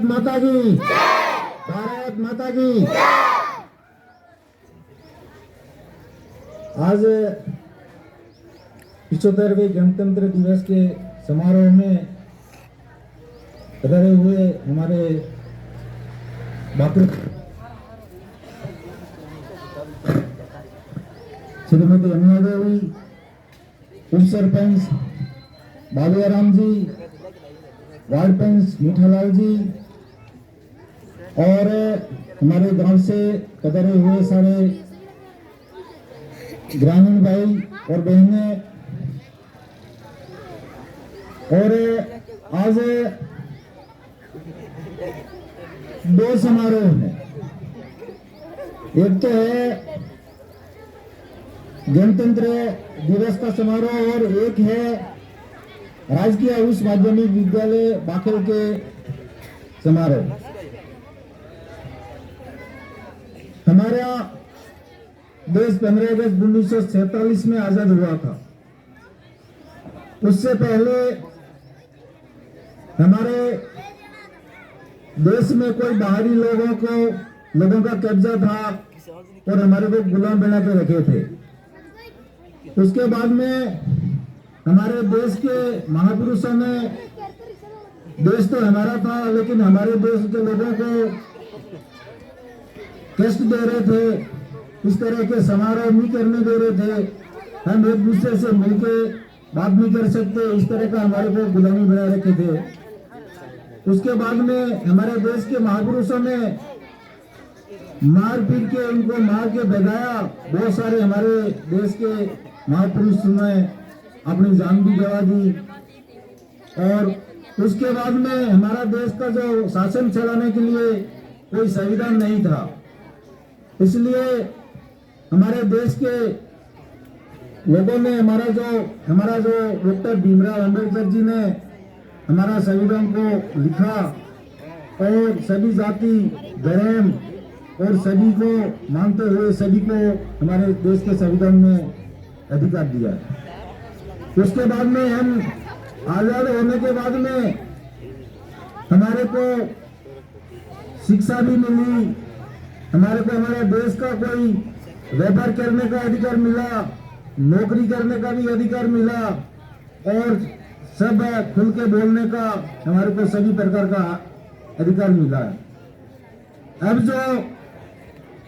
भारत माता की, भारत माता की। आज 75वें गणतंत्र दिवस के समारोह में पधारे हुए हमारे श्रीमती अमीना देवी, उप सरपंच बालियाराम जी, वार्ड पंच मीठालाल जी और हमारे गांव से पधारे हुए सारे ग्रामीण भाई और बहनें। और आज दो समारोह हैं, एक तो है गणतंत्र दिवस का समारोह और एक है राजकीय उच्च माध्यमिक विद्यालय बाखेल के समारोह। हमारा देश 15 अगस्त 1947 में आजाद हुआ था। उससे पहले हमारे देश में कोई बाहरी लोगों का कब्जा था और हमारे को गुलाम बना के रखे थे। उसके बाद में हमारे देश के महापुरुषों ने, देश तो हमारा था लेकिन हमारे देश के लोगों को कष्ट दे रहे थे, इस तरह के समारोह नहीं करने दे रहे थे, हम एक दूसरे से मिलके बात नहीं कर सकते, इस तरह का हमारे को गुलामी बना रखे थे। उसके बाद में हमारे देश के महापुरुषों ने मार पीट के उनको मार के भगाया। बहुत सारे हमारे देश के महापुरुष ने अपनी जान भी गवा दी। और उसके बाद में हमारा देश का जो शासन चलाने के लिए कोई संविधान नहीं था, इसलिए हमारे देश के लोगों ने हमारा जो डॉक्टर भीमराव अंबेडकर जी ने हमारा संविधान को लिखा और सभी जाति धर्म और सभी को मानते हुए सभी को हमारे देश के संविधान में अधिकार दिया। उसके बाद में हम आजाद होने के बाद में हमारे को शिक्षा भी मिली, हमारे को हमारे देश का कोई व्यापार करने का अधिकार मिला, नौकरी करने का भी अधिकार मिला और सब खुल के बोलने का हमारे को सभी प्रकार का अधिकार मिला। अब जो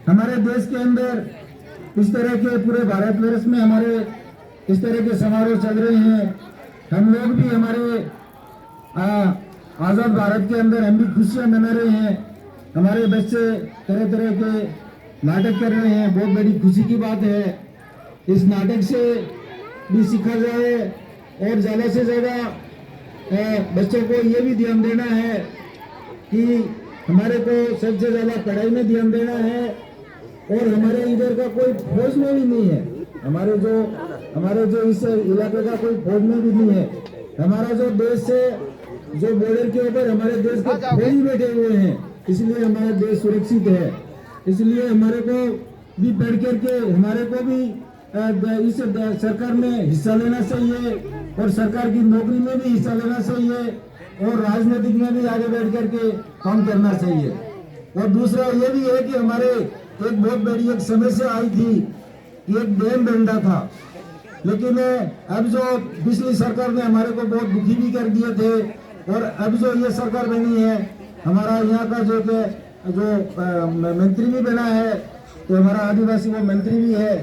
हमारे देश के अंदर इस तरह के पूरे भारतवर्ष में हमारे इस तरह के समारोह चल रहे हैं, हम लोग भी हमारे आजाद भारत के अंदर हम भी खुशियां मना रहे हैं। हमारे बच्चे तरह तरह के नाटक कर रहे हैं, बहुत बड़ी खुशी की बात है। इस नाटक से भी सीखा जाए और ज़्यादा से ज़्यादा बच्चों को ये भी ध्यान देना है कि हमारे को सबसे ज़्यादा पढ़ाई में ध्यान देना है। और हमारे इधर का कोई फौज में भी नहीं है, हमारे जो इस इलाके का कोई फौज में भी नहीं है। हमारा जो देश है, जो बॉर्डर के ऊपर हमारे देश के फौजी बैठे हुए हैं, इसलिए हमारा देश सुरक्षित है। इसलिए हमारे को भी पढ़ करके हमारे को भी इस सरकार में हिस्सा लेना चाहिए और सरकार की नौकरी में भी हिस्सा लेना चाहिए और राजनीतिक में भी आगे बैठ करके काम करना चाहिए। और दूसरा ये भी है कि हमारे एक बहुत बड़ी एक समस्या आई थी कि एक डैम बन रहा था, लेकिन अब जो पिछली सरकार ने हमारे को बहुत दुखी भी कर दिए थे और अब जो ये सरकार बनी है, हमारा यहाँ का जो मंत्री भी बना है, तो हमारा आदिवासी वो मंत्री भी है।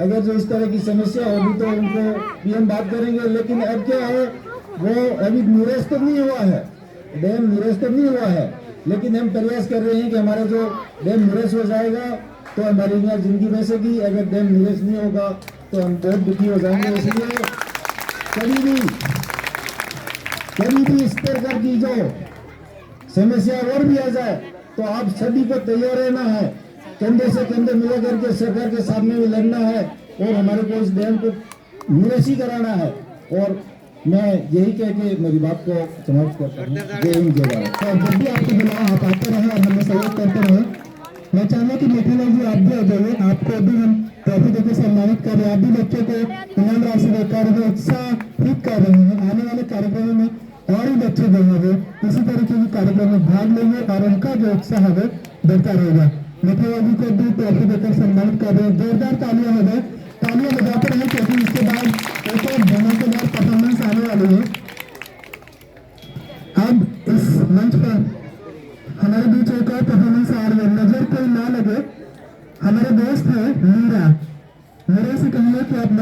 अगर जो इस तरह की समस्या होगी तो उनको भी हम बात करेंगे। लेकिन अब क्या है, वो अभी निरस्त नहीं हुआ है, डैम निरस्त नहीं हुआ है, लेकिन हम प्रयास कर रहे हैं कि हमारा जो डैम निरस्त हो जाएगा तो हमारी यहाँ जिंदगी बचेगी। अगर डैम निरस्त नहीं होगा तो हम बहुत दुखी हो जाएंगे। इसलिए कभी भी इस प्रकार की जो समस्या और भी आ जाए तो आप सभी को तैयार रहना है, कंधे से कंधे मिला करके सरकार के सामने भी लड़ना है और हमारे को इस डैम को निरस्त कराना है। और मैं यही कह के मेरी बात को समाप्त करता हूँ। जय हिंद जय भारत। जब भी आपको बुलाया आप आते रहे और हमें सहयोग करते रहे। मैं चाहूँगा कि मीठालाल जी आप भी आ जाइए, आपको अभी हम ट्रॉफी देकर सम्मानित कर रहे हैं। आप भी बच्चों को इनाम राशि देकर उत्साहित कर रहे हैं। आने वाले कार्यक्रमों में और भी बच्चे जो है वो इसी तरीके के कार्यक्रम में भाग लेंगे और उनका जो उत्साह है बढ़ता रहेगा। मिठाई जी को भी ट्रॉफी देकर सम्मानित कर रहे हैं। जोरदार तालियां हो जाए, तालियां बजाते रहे क्योंकि इसके बाद एक और धमाकेदार परफॉर्मेंस आने वाली है। अब इस मंच पर हमारे बीच एक और परफॉर्मेंस आ रही है। नजर कोई ना लगे, हमारे दोस्त है मीरा। मीरा से कहिए कि आप